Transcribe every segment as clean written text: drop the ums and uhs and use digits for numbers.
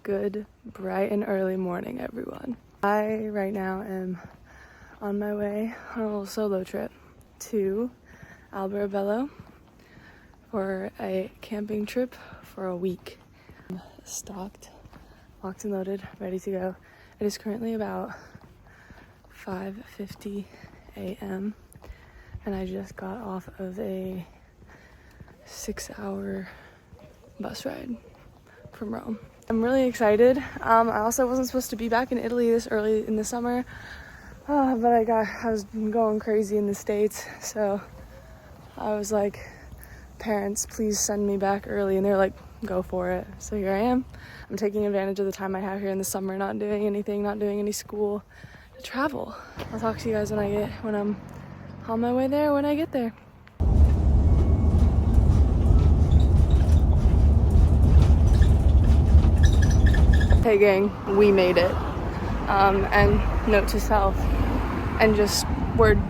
Good, bright and early morning, everyone. I right now am on my way on a little solo trip to Alberobello for a camping trip for a week. I'm stocked, locked and loaded, ready to go. It is currently about 5:50 a.m. and I just got off of a 6-hour bus ride from Rome. I'm really excited. I also wasn't supposed to be back in Italy this early in the summer, but I was going crazy in the States, so I was like, parents, please send me back early, and they're like, go for it. So here I am. I'm taking advantage of the time I have here in the summer, not doing anything, not doing any school, to travel. I'll talk to you guys when I'm on my way there, when I get there. Hey gang, we made it. And note to self, and just word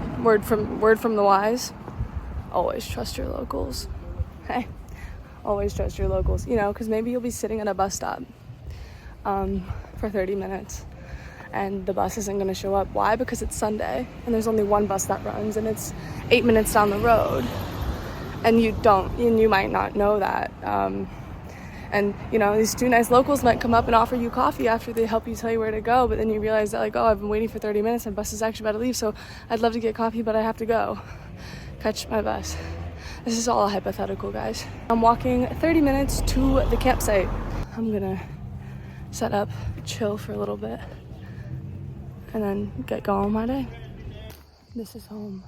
from the wise, always trust your locals. Hey, always trust your locals, you know, because maybe you'll be sitting at a bus stop for 30 minutes and the bus isn't going to show up. Why? Because it's Sunday and there's only one bus that runs and it's 8 minutes down the road, and you might not know that. And, you know, these two nice locals might come up and offer you coffee after they help you tell you where to go, but then you realize that, like, oh, I've been waiting for 30 minutes and the bus is actually about to leave, so I'd love to get coffee, but I have to go catch my bus. This is all hypothetical, guys. I'm walking 30 minutes to the campsite. I'm gonna set up, chill for a little bit, and then get going on my day. This is home.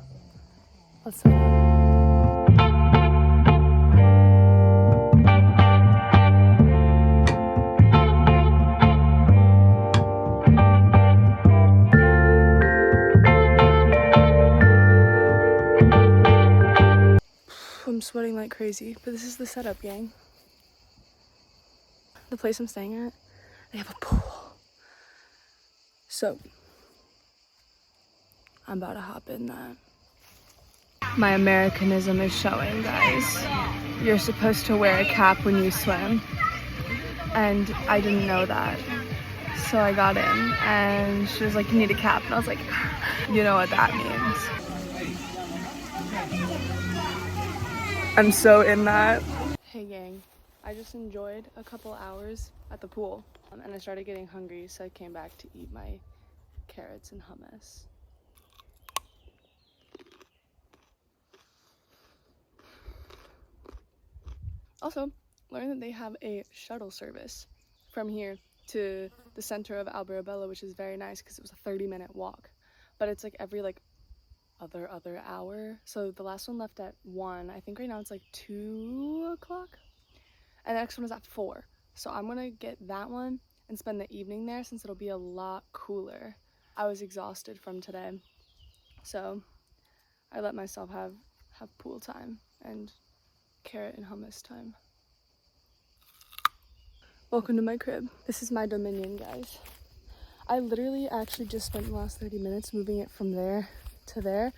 Let's go. I'm sweating like crazy, but this is the setup, gang. The place I'm staying at, they have a pool. So, I'm about to hop in that. My Americanism is showing, guys. You're supposed to wear a cap when you swim. And I didn't know that. So I got in, and she was like, you need a cap. And I was like, you know what that means. I'm so in that. Hey gang, I just enjoyed a couple hours at the pool and I started getting hungry, so I came back to eat my carrots and hummus. Also, learned that they have a shuttle service from here to the center of Alberobello, which is very nice because it was a 30-minute walk, but it's like every other hour. So the last one left at 1. I think right now it's like 2 o'clock, and the next one is at 4. So I'm gonna get that one and spend the evening there since it'll be a lot cooler. I was exhausted from today, so I let myself have pool time and carrot and hummus time. Welcome to my crib. This is my dominion, guys. I literally actually just spent the last 30 minutes moving it from there to there,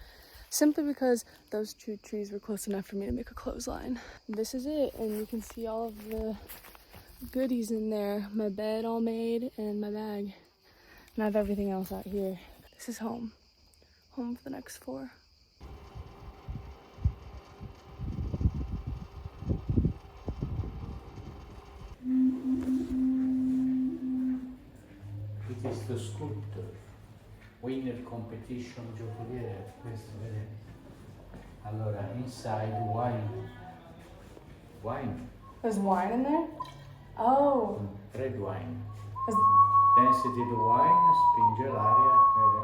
simply because those two trees were close enough for me to make a clothesline. This is it, and you can see all of the goodies in there. My bed all made and my bag, and I have everything else out here. This is home for the next 4. It is the sculptor. Winner competition giocoliere, questo vedete. Allora, inside wine. There's wine in there? Oh. Red wine. There's... Density di wine, spinge l'aria, vede.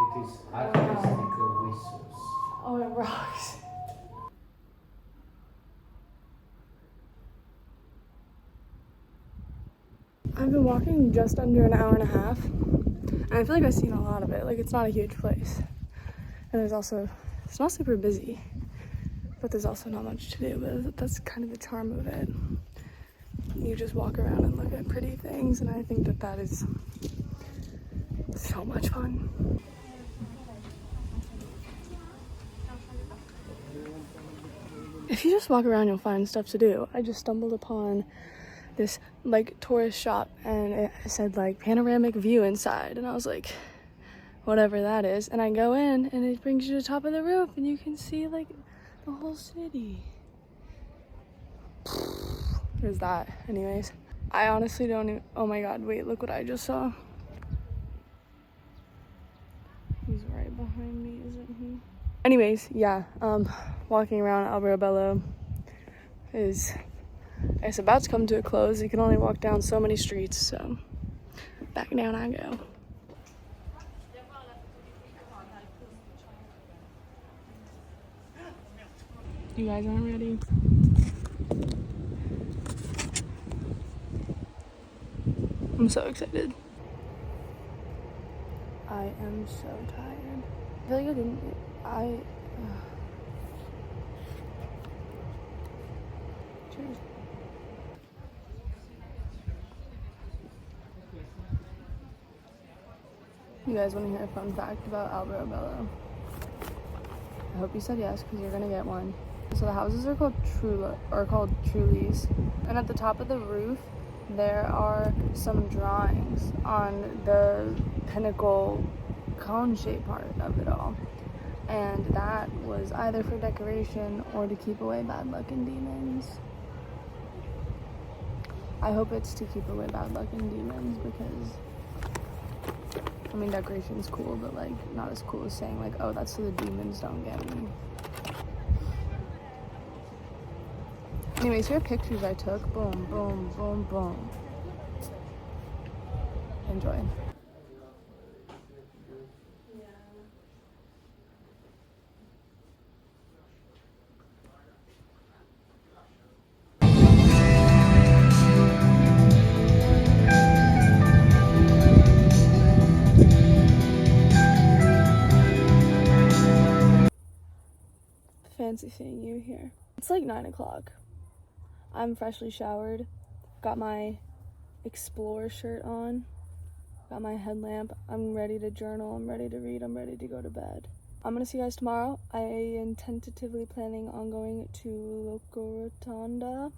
It is artistic whistles. Oh, it rocks. I've been walking just under an hour and a half, and I feel like I've seen a lot of it. Like, it's not a huge place, and it's not super busy, but there's also not much to do. But that's kind of the charm of it. You just walk around and look at pretty things, and I think that is so much fun. If you just walk around, you'll find stuff to do. I just stumbled upon this like tourist shop and it said like panoramic view inside, and I was like, whatever that is. And I go in and it brings you to the top of the roof and you can see like the whole city. There's that. Anyways, I honestly don't even, oh my god, wait, look what I just saw. He's right behind me, isn't he? Anyways, yeah, walking around Alberobello is, it's about to come to a close. You can only walk down so many streets, so back down I go. You guys aren't ready. I'm so excited. I am so tired. I feel like I didn't, cheers. You guys want to hear a fun fact about Alberobello? I hope you said yes, because you're gonna get one. So the houses are called Trulies, and at the top of the roof there are some drawings on the pinnacle cone-shaped part of it all, and that was either for decoration or to keep away bad luck and demons. I hope it's to keep away bad luck and demons, because I mean decoration's cool, but like not as cool as saying like, oh, that's so the demons don't get me. Anyways, here are pictures I took. Boom, boom, boom, boom. Enjoy. Fancy seeing you here. It's like 9 o'clock. I'm freshly showered, got my Explorer shirt on, got my headlamp, I'm ready to journal, I'm ready to read, I'm ready to go to bed. I'm gonna see you guys tomorrow. I am tentatively planning on going to Locorotondo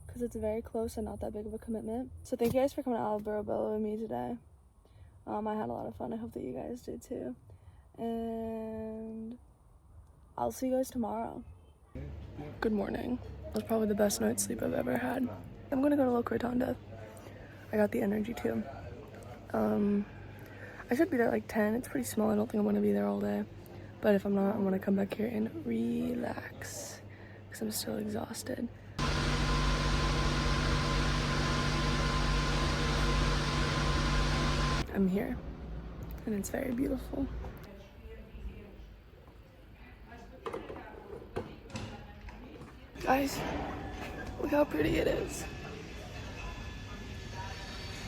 because it's very close and not that big of a commitment. So thank you guys for coming to Alberobello with me today. I had a lot of fun. I hope that you guys did too. And I'll see you guys tomorrow. Good morning. That was probably the best night's sleep I've ever had. I'm gonna go to Locorotondo. I got the energy too. I should be there at like 10. It's pretty small. I don't think I'm gonna be there all day. But if I'm not, I'm gonna come back here and relax because I'm still exhausted. I'm here and it's very beautiful. Guys, look how pretty it is.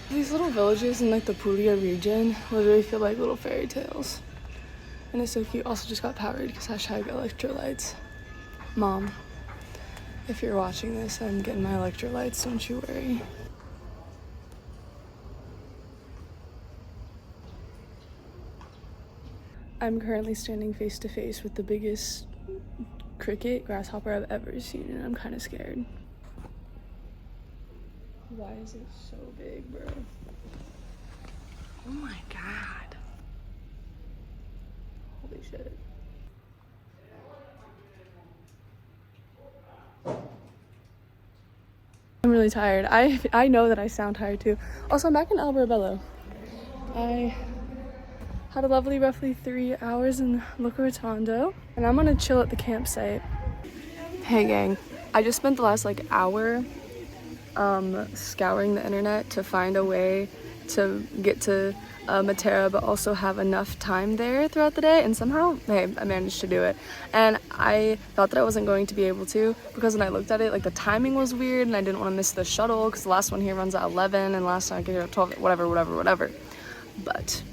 These little villages in like the Puglia region literally feel like little fairy tales. And it's so cute. Also just got powered because hashtag electrolytes. Mom, if you're watching this, I'm getting my electrolytes, don't you worry. I'm currently standing face to face with the biggest grasshopper I've ever seen, and I'm kind of scared. Why is it so big, bro? Oh my god. Holy shit. I'm really tired. I know that I sound tired too. Also, I'm back in Alberobello. I had a lovely roughly 3 hours in Locorotondo, and I'm gonna chill at the campsite. Hey gang, I just spent the last like hour scouring the internet to find a way to get to Matera but also have enough time there throughout the day, and somehow, hey, I managed to do it. And I thought that I wasn't going to be able to because when I looked at it, like the timing was weird and I didn't want to miss the shuttle because the last one here runs at 11 and last time I get here at 12, whatever. But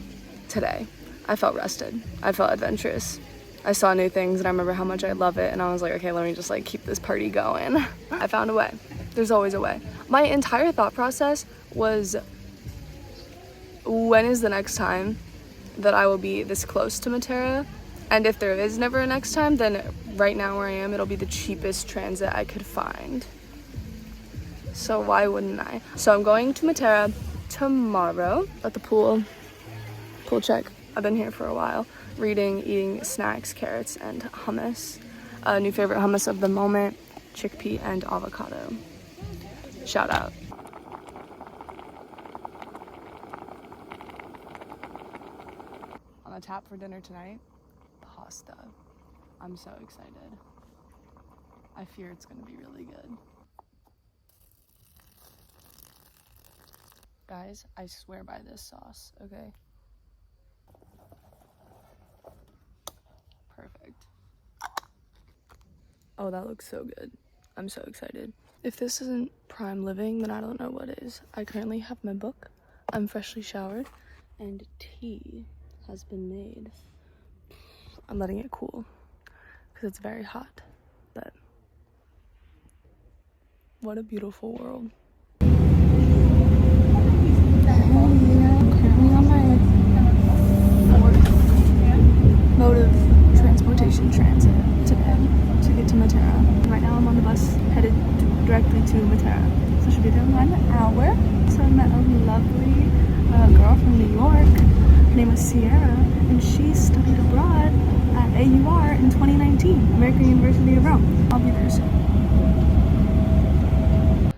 today, I felt rested. I felt adventurous. I saw new things and I remember how much I love it, and I was like, okay, let me just like keep this party going. I found a way. There's always a way. My entire thought process was, when is the next time that I will be this close to Matera? And if there is never a next time, then right now where I am, it'll be the cheapest transit I could find. So why wouldn't I? So I'm going to Matera tomorrow at the pool check. I've been here for a while, reading, eating snacks, carrots, and hummus. New favorite hummus of the moment, chickpea and avocado. Shout out. On the tap for dinner tonight, pasta. I'm so excited. I fear it's gonna be really good. Guys, I swear by this sauce, okay? Perfect. Oh, that looks so good. I'm so excited. If this isn't prime living, then I don't know what is. I currently have my book, I'm freshly showered, and tea has been made. I'm letting it cool because it's very hot, but what a beautiful world. Currently on my mode of transportation transit today to get to Matera. Right now I'm on the bus headed directly to Matera. So I should be there in 1 hour. So I met a lovely girl from New York. Her name was Sierra, and she studied abroad at AUR in 2019, American University of Rome. I'll be there soon.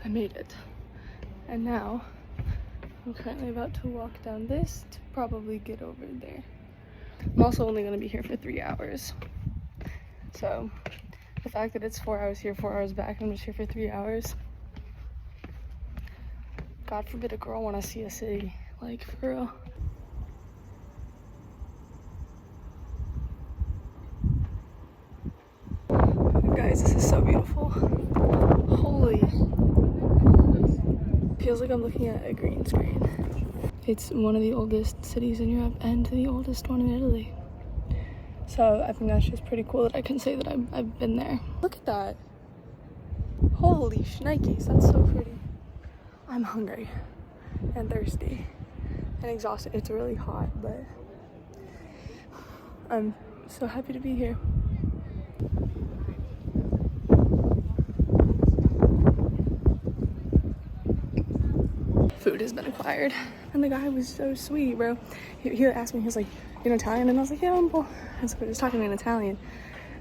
I made it. And now I'm currently about to walk down this to probably get over there. I'm also only going to be here for 3 hours. So the fact that it's 4 hours here, 4 hours back, I'm just here for 3 hours. God forbid a girl want to see a city, like, for real. Guys, this is so beautiful. Holy. Feels like I'm looking at a green screen. It's one of the oldest cities in Europe and the oldest one in Italy. So I think that's just pretty cool that I can say that I've been there. Look at that. Holy shnikes, that's so pretty. I'm hungry and thirsty and exhausted. It's really hot, but I'm so happy to be here. Food has been acquired, and the guy was so sweet, bro. He asked me, he was like, "You know Italian?" And I was like, "Yeah, I'm cool." And so he was talking to me in Italian,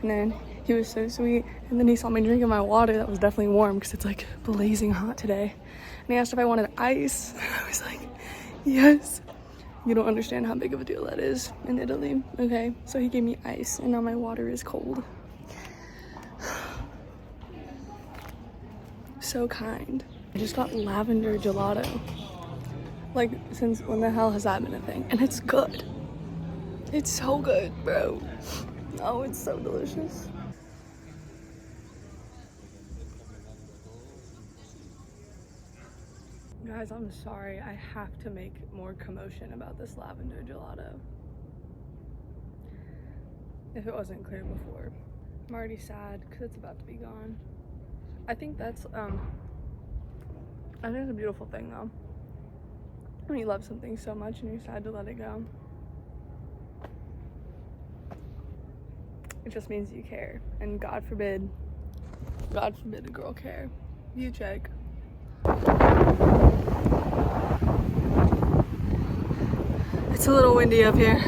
and then he was so sweet, and then he saw me drinking my water that was definitely warm because it's like blazing hot today, and he asked if I wanted ice. I was like, yes. You don't understand how big of a deal that is in Italy, okay? So he gave me ice, and now my water is cold. So kind. I just got lavender gelato. Like, since when the hell has that been a thing? And it's good. It's so good, bro. Oh, it's so delicious. Guys, I'm sorry. I have to make more commotion about this lavender gelato. If it wasn't clear before. I'm already sad because it's about to be gone. I think that's, I think it's a beautiful thing though. When you love something so much and you're sad to let it go. It just means you care. And God forbid a girl care. You check. It's a little windy up here.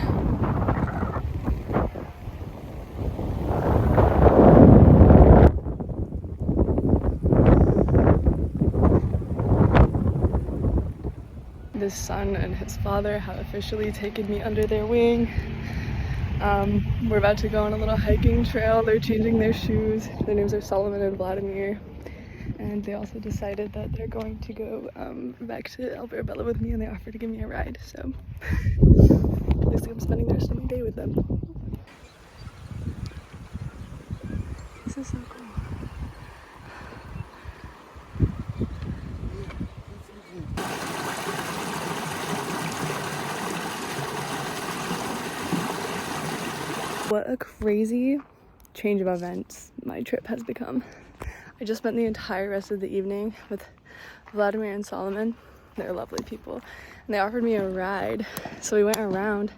His son and his father have officially taken me under their wing. We're about to go on a little hiking trail. They're changing their shoes. Their names are Solomon and Vladimir. And they also decided that they're going to go back to Alberobello with me, and they offered to give me a ride. So looks like I'm spending the rest of my day with them. This is so cool. What a crazy change of events my trip has become. I just spent the entire rest of the evening with Vladimir and Solomon. They're lovely people. And they offered me a ride. So we went around.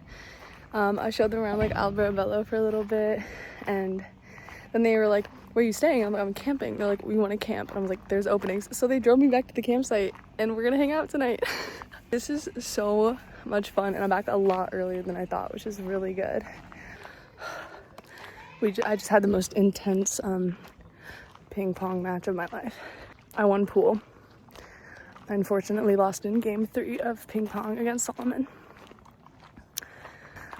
I showed them around like Alberobello for a little bit. And Then they were like, where are you staying? I'm like, I'm camping. They're like, we want to camp. And I was like, there's openings. So they drove me back to the campsite and we're gonna hang out tonight. This is so much fun, and I'm back a lot earlier than I thought, which is really good. I just had the most intense ping pong match of my life. I won pool. I unfortunately lost in game 3 of ping pong against Solomon.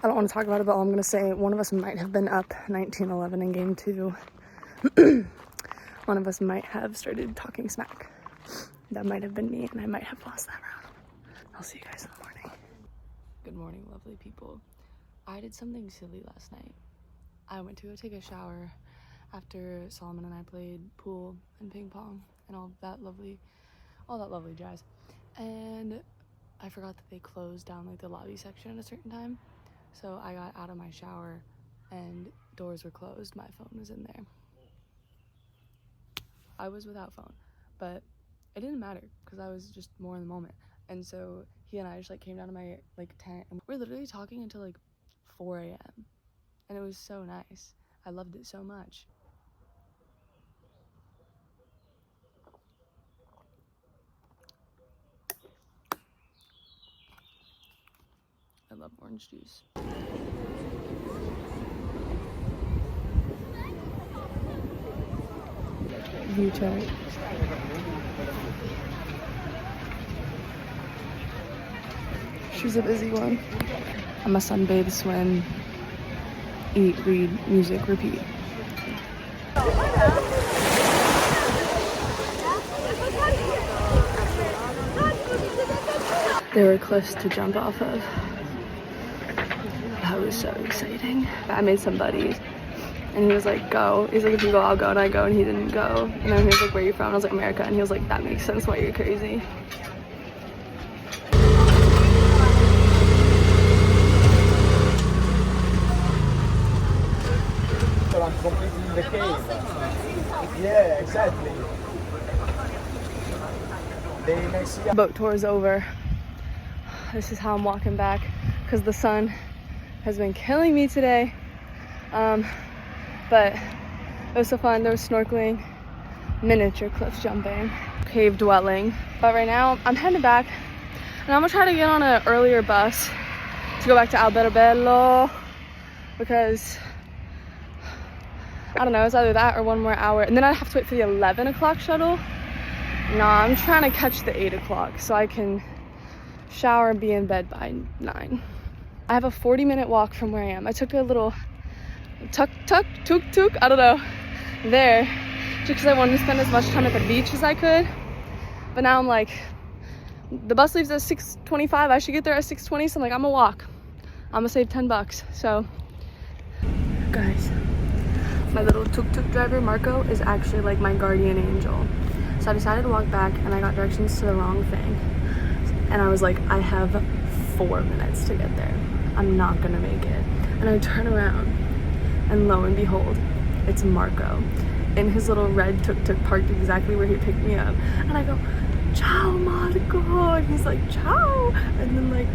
I don't want to talk about it, but all I'm going to say, one of us might have been up 19-11 in game 2. One of us might have started talking smack. That might have been me, and I might have lost that round. I'll see you guys in the morning. Good morning, lovely people. I did something silly last night. I went to go take a shower after Solomon and I played pool and ping pong and all that lovely jazz. And I forgot that they closed down like the lobby section at a certain time. So I got out of my shower and doors were closed. My phone was in there. I was without phone, but it didn't matter because I was just more in the moment. And so he and I just like came down to my like tent and we're literally talking until like 4 a.m. And it was so nice. I loved it so much. I love orange juice. View check. She's a busy one. I'm a sunbathe, swim, eat, read, music, repeat. There were cliffs to jump off of. That was so exciting. I made some buddies. And he was like, go. He's like, if you go, I'll go. And I go, and he didn't go. And then he was like, where are you from? And I was like, America. And he was like, that makes sense why you're crazy. I'm completely in the cave. Yeah, exactly. Boat tour is over. This is how I'm walking back because the sun has been killing me today. But it was so fun. There was snorkeling, miniature cliff jumping, cave dwelling. But right now I'm heading back and I'm gonna try to get on an earlier bus to go back to Alberobello because I don't know, it's either that or 1 more hour. And then I'd have to wait for the 11 o'clock shuttle. Nah, I'm trying to catch the 8 o'clock so I can shower and be in bed by 9. I have a 40-minute walk from where I am. I took a little tuk, I don't know, there, just because I wanted to spend as much time at the beach as I could. But now I'm like, the bus leaves at 6:25. I should get there at 6:20, so I'm like, I'm gonna walk. I'm gonna save $10. So, guys, my little tuk-tuk driver, Marco, is actually like my guardian angel. So I decided to walk back and I got directions to the wrong thing. And I was like, I have 4 minutes to get there. I'm not gonna make it. And I turn around and lo and behold, it's Marco in his little red tuk-tuk parked exactly where he picked me up. And I go, ciao Marco, and he's like, ciao. And then like,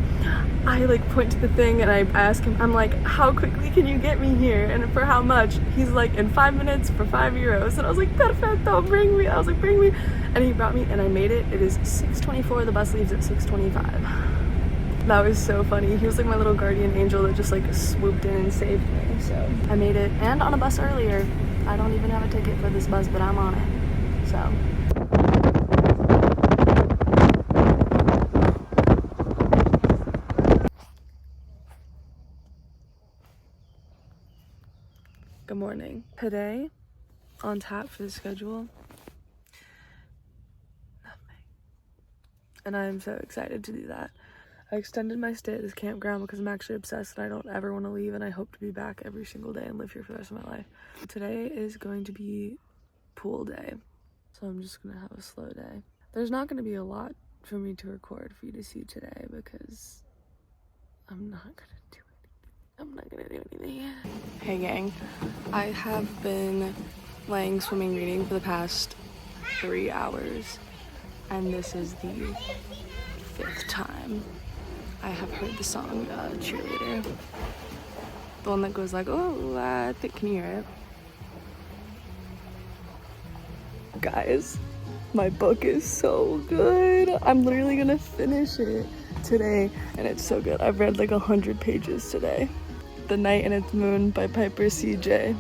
I like point to the thing and I ask him, I'm like, how quickly can you get me here? And for how much? He's like, in 5 minutes for €5. And I was like, perfecto, bring me. I was like, bring me. And he brought me and I made it. It is 6:24, the bus leaves at 6:25. That was so funny. He was like my little guardian angel that just like swooped in and saved me. So I made it, and on a bus earlier. I don't even have a ticket for this bus, but I'm on it. So. Good morning. Today, on tap for the schedule, nothing. And I am so excited to do that. I extended my stay at this campground because I'm actually obsessed and I don't ever want to leave, and I hope to be back every single day and live here for the rest of my life. Today is going to be pool day, so I'm just gonna have a slow day. There's not gonna be a lot for me to record for you to see today because I'm not gonna do anything. Hey gang, I have been laying swimming reading for the past 3 hours, and this is the 5th time I have heard the song Cheerleader. The one that goes like, oh, I think, can you hear it? Guys, my book is so good. I'm literally gonna finish it today, and it's so good. I've read like 100 pages today. The Night and Its Moon by Piper C.J.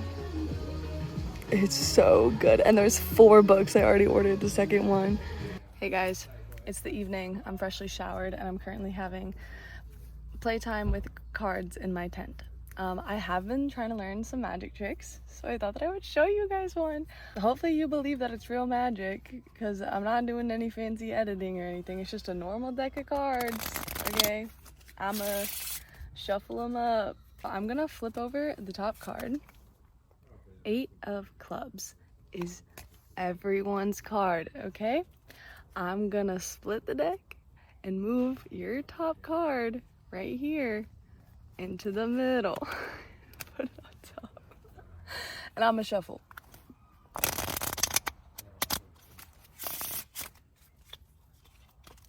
It's so good. And there's 4 books. I already ordered the second one. Hey guys, it's the evening. I'm freshly showered and I'm currently having playtime with cards in my tent. I have been trying to learn some magic tricks, so I thought that I would show you guys one. Hopefully you believe that it's real magic, because I'm not doing any fancy editing or anything. It's just a normal deck of cards, okay? I'ma shuffle them up. I'm gonna flip over the top card. 8 of clubs is everyone's card, okay? I'm gonna split the deck and move your top card right here into the middle. Put it on top. And I'm gonna shuffle.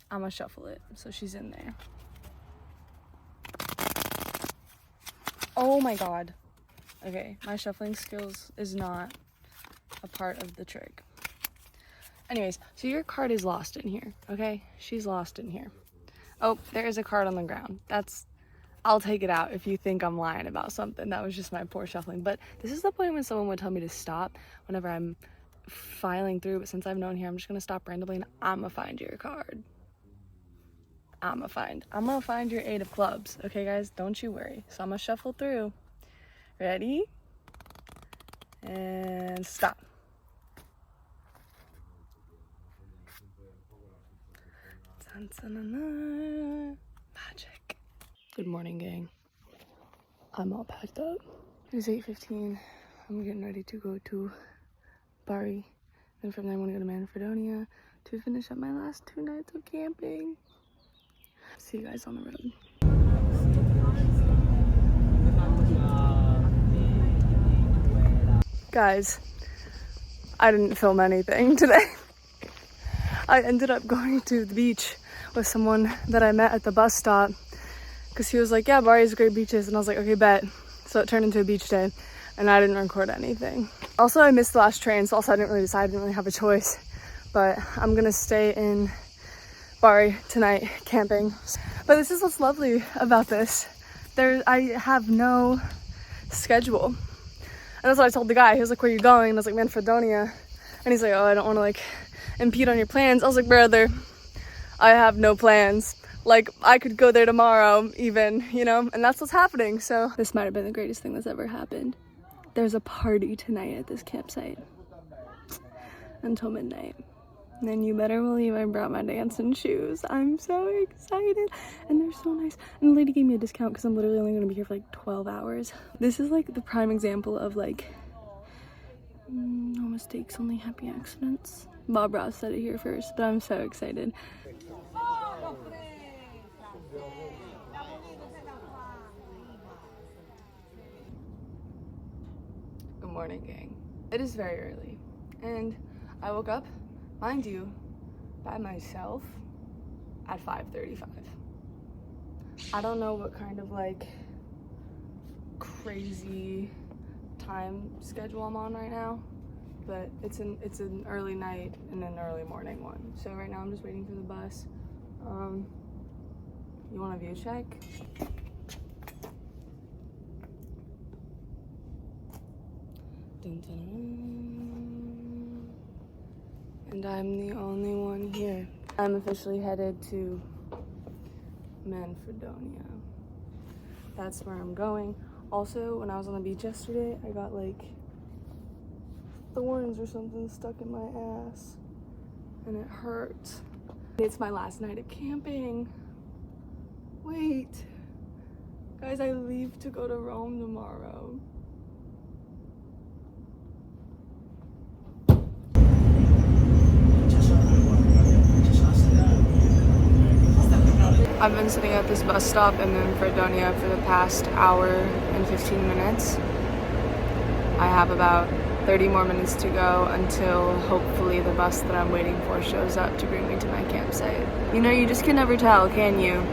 I'm gonna shuffle it so she's in there. Oh my god. Okay, my shuffling skills is not a part of the trick. Anyways, so your card is lost in here, okay? She's lost in here. Oh, there is a card on the ground. I'll take it out if you think I'm lying about something. That was just my poor shuffling. But this is the point when someone would tell me to stop whenever I'm filing through. But since I've known here, I'm just gonna stop randomly and I'm gonna find your card. I'm gonna find your 8 of clubs. Okay, guys, don't you worry. So I'm gonna shuffle through. Ready? And stop. Dun, dun, dun, dun. Magic. Good morning, gang. I'm all packed up. It's 8:15. I'm getting ready to go to Bari. Then from there I'm gonna go to Manfredonia to finish up my last 2 nights of camping. See you guys on the road. Guys, I didn't film anything today. I ended up going to the beach with someone that I met at the bus stop, because he was like, yeah, Bari's great beaches, and I was like, okay, bet. So it turned into a beach day, and I didn't record anything. Also, I missed the last train, so also I didn't really decide, I didn't really have a choice, but I'm gonna stay in Bari tonight, camping. But this is what's lovely about this. I have no schedule. And that's what I told the guy. He was like, where are you going? And I was like, Manfredonia. And he's like, oh, I don't want to like impede on your plans. I was like, brother, I have no plans. Like, I could go there tomorrow even, you know, and that's what's happening. So this might have been the greatest thing that's ever happened. There's a party tonight at this campsite until midnight. And then you better believe I brought my dancing shoes. I'm so excited. And they're so nice. And the lady gave me a discount because I'm literally only going to be here for like 12 hours. This is like the prime example of like, no mistakes, only happy accidents. Bob Ross said it here first, but I'm so excited. Good morning, gang. It is very early, and I woke up, mind you, by myself at 5:35. I don't know what kind of like crazy time schedule I'm on right now, but it's an early night and an early morning one. So right now I'm just waiting for the bus. You want a view check? Dun, dun, dun. And I'm the only one here. I'm officially headed to Manfredonia. That's where I'm going. Also, when I was on the beach yesterday, I got like thorns or something stuck in my ass and it hurt. It's my last night of camping. Wait, guys, I leave to go to Rome tomorrow. I've been sitting at this bus stop in Manfredonia for the past hour and 15 minutes. I have about 30 more minutes to go until hopefully the bus that I'm waiting for shows up to bring me to my campsite. You know, you just can never tell, can you?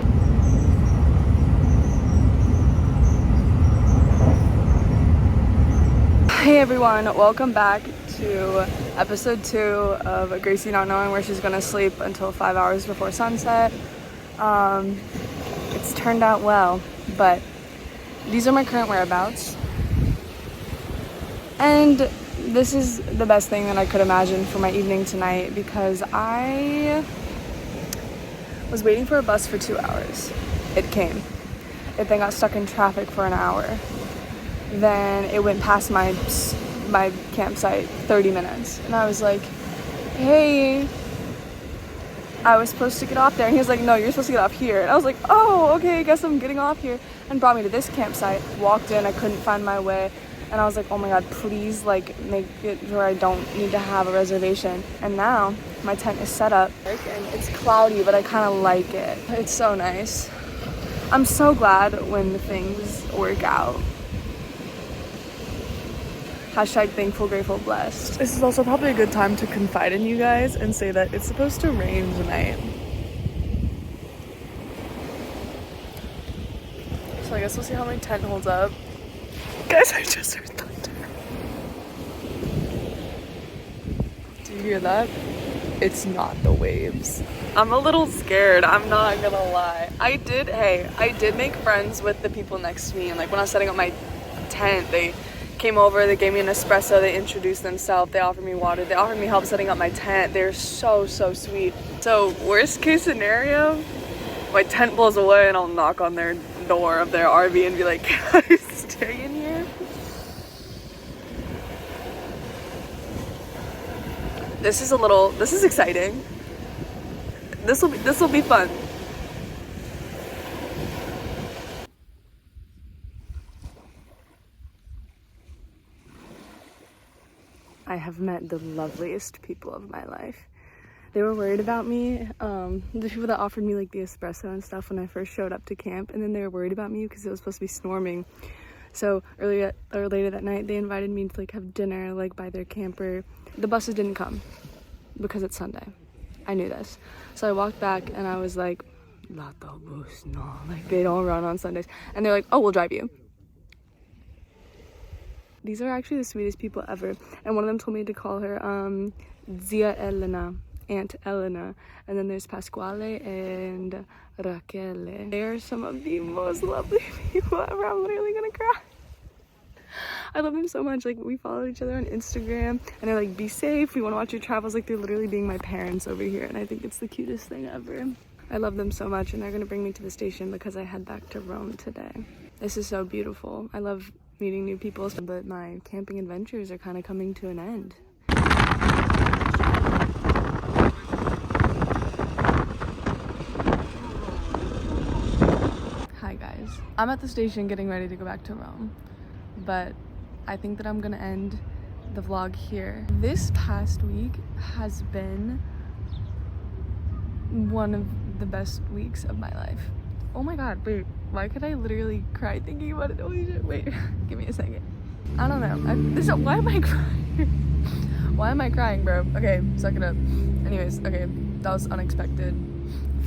Hey everyone, welcome back to episode 2 of Gracie not knowing where she's gonna sleep until 5 hours before sunset. It's turned out well, but these are my current whereabouts. And this is the best thing that I could imagine for my evening tonight, because I was waiting for a bus for 2 hours. It came. It then got stuck in traffic for an hour. Then it went past my campsite 30 minutes. And I was like, hey, I was supposed to get off there. And he was like, no, you're supposed to get off here. And I was like, oh, okay, I guess I'm getting off here. And brought me to this campsite. Walked in, I couldn't find my way. And I was like, oh my God, please, like, make it where I don't need to have a reservation. And now my tent is set up. And it's cloudy, but I kind of like it. It's so nice. I'm so glad when things work out. Hashtag thankful, grateful, blessed. This is also probably a good time to confide in you guys and say that it's supposed to rain tonight. So I guess we'll see how my tent holds up. Guys, I just heard thunder. Do you hear that? It's not the waves. I'm a little scared, I'm not gonna lie. I did make friends with the people next to me, and like when I was setting up my tent, they came over, they gave me an espresso, they introduced themselves, they offered me water, they offered me help setting up my tent. They're so sweet. So worst case scenario, my tent blows away and I'll knock on their door of their RV and be like, can I stay in here? This is exciting. This will be fun. I have met the loveliest people of my life. They were worried about me, the people that offered me like the espresso and stuff when I first showed up to camp, and then they were worried about me because it was supposed to be storming. So later that night, they invited me to like have dinner like by their camper. The buses didn't come because it's Sunday. I knew this. So I walked back and I was like, "L'autobus, no, like they don't run on Sundays." And they're like, "Oh, we'll drive you." These are actually the sweetest people ever. And one of them told me to call her Zia Elena, Aunt Elena. And then there's Pasquale and Raquel. They are some of the most lovely people ever. I'm literally gonna cry. I love them so much. Like, we follow each other on Instagram and they're like, be safe, we want to watch your travels. Like, they're literally being my parents over here, and I think it's the cutest thing ever. I love them so much, and they're gonna bring me to the station because I head back to Rome today. This is so beautiful. I love meeting new people, but my camping adventures are kind of coming to an end. Hi guys, I'm at the station getting ready to go back to Rome, but I think that I'm gonna end the vlog here. This past week has been one of the best weeks of my life. Oh my God, wait, why could I literally cry thinking about it? Holy shit, wait, give me a second. I don't know, why am I crying? Why am I crying, bro? Okay, suck it up. Anyways, okay, that was unexpected.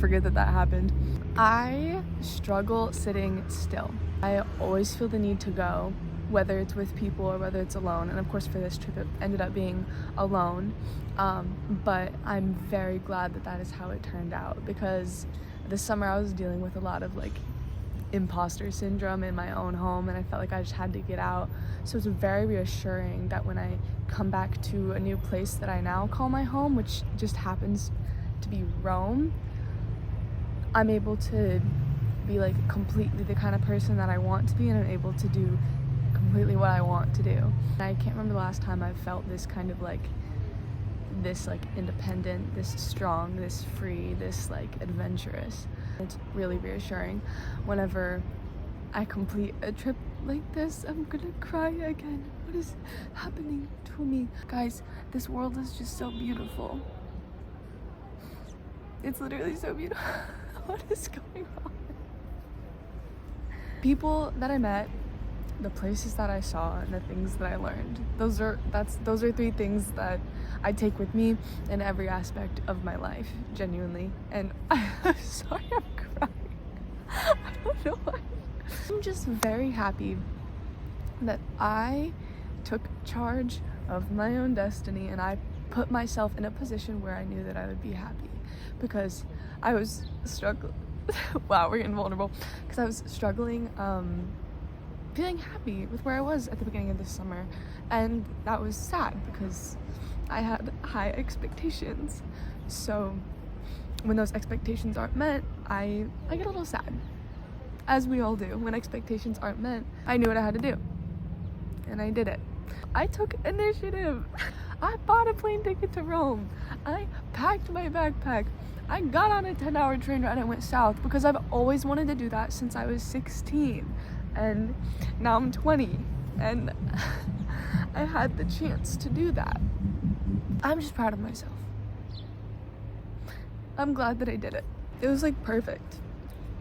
Forget that happened. I struggle sitting still. I always feel the need to go, whether it's with people or whether it's alone. And of course for this trip it ended up being alone. But I'm very glad that is how it turned out, because this summer I was dealing with a lot of like imposter syndrome in my own home, and I felt like I just had to get out. So it's very reassuring that when I come back to a new place that I now call my home, which just happens to be Rome, I'm able to be like completely the kind of person that I want to be, and I'm able to do completely what I want to do. And I can't remember the last time I felt this kind of like this like independent, this strong, this free, this like adventurous. It's really reassuring. Whenever I complete a trip like this, I'm gonna cry again. What is happening to me? Guys, this world is just so beautiful. It's literally so beautiful. What is going on? People that I met, the places that I saw, and the things that I learned. Those are 3 things that I take with me in every aspect of my life, genuinely. And I'm sorry I'm crying. I don't know why. I'm just very happy that I took charge of my own destiny and I put myself in a position where I knew that I would be happy, because I was struggling. Wow, we're getting vulnerable. Because I was struggling, feeling happy with where I was at the beginning of this summer, and that was sad because I had high expectations. So when those expectations aren't met, I get a little sad, as we all do. When expectations aren't met, I knew what I had to do, and I did it. I took initiative. I bought a plane ticket to Rome. I packed my backpack. I got on a 10-hour train ride and went south because I've always wanted to do that since I was 16, and now I'm 20, and I had the chance to do that. I'm just proud of myself. I'm glad that I did it. It was like perfect.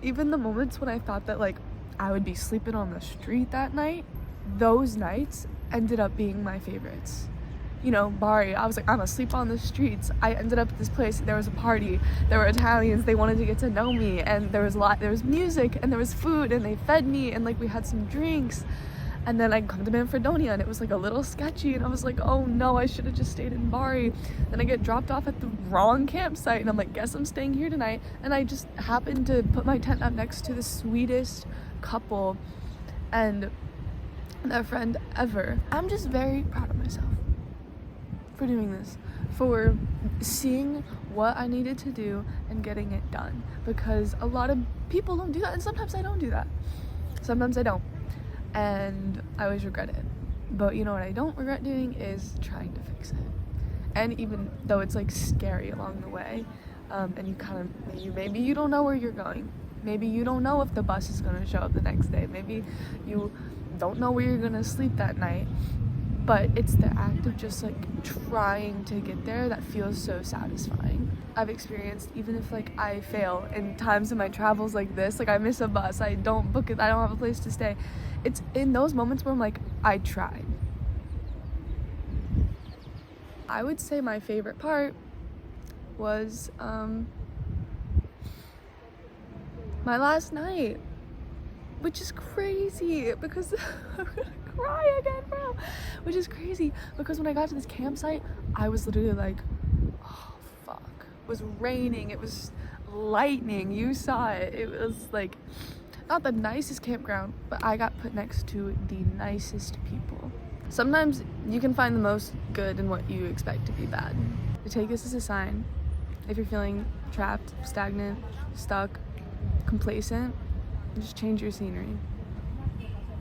Even the moments when I thought that like I would be sleeping on the street that night, those nights ended up being my favorites. You know, Bari, I was like, I'm gonna sleep on the streets. I ended up at this place, there was a party, there were Italians, they wanted to get to know me, and there was music, and there was food, and they fed me, and like we had some drinks. And then I come to Manfredonia, and it was like a little sketchy, and I was like, oh no, I should have just stayed in Bari. Then I get dropped off at the wrong campsite, and I'm like, guess I'm staying here tonight. And I just happened to put my tent up next to the sweetest couple and their friend ever. I'm just very proud of myself for doing this, for seeing what I needed to do and getting it done, because a lot of people don't do that, and sometimes I don't do that. Sometimes I don't. And I always regret it. But you know what I don't regret doing is trying to fix it. And even though it's like scary along the way, and you kind of, maybe you don't know where you're going. Maybe you don't know if the bus is going to show up the next day. Maybe you don't know where you're going to sleep that night. But it's the act of just like trying to get there that feels so satisfying. I've experienced, even if like I fail in times in my travels like this, like I miss a bus, I don't book it, I don't have a place to stay. It's in those moments where I'm like, I tried. I would say my favorite part was my last night, which is crazy because I'm gonna cry again, bro. Which is crazy because when I got to this campsite, I was literally like, oh fuck. It was raining, it was lightning, you saw it. It was like not the nicest campground, but I got put next to the nicest people. Sometimes you can find the most good in what you expect to be bad. To take this as a sign, if you're feeling trapped, stagnant, stuck, complacent, just change your scenery.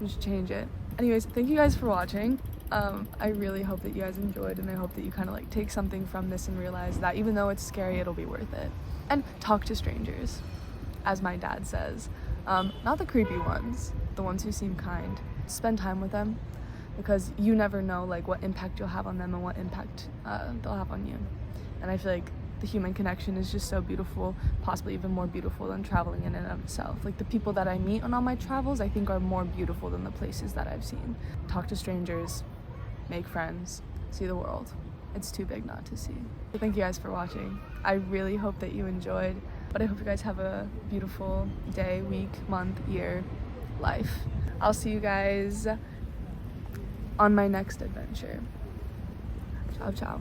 Just change it. Anyways, thank you guys for watching. I really hope that you guys enjoyed, and I hope that you kind of like take something from this and realize that even though it's scary, it'll be worth it. And talk to strangers, as my dad says. Not the creepy ones, the ones who seem kind. Spend time with them, because you never know like what impact you'll have on them and what impact they'll have on you. And I feel like the human connection is just so beautiful, possibly even more beautiful than traveling in and of itself. Like the people that I meet on all my travels, I think are more beautiful than the places that I've seen. Talk to strangers, make friends, see the world. It's too big not to see. So thank you guys for watching. I really hope that you enjoyed, but I hope you guys have a beautiful day, week, month, year, life. I'll see you guys on my next adventure. Ciao, ciao.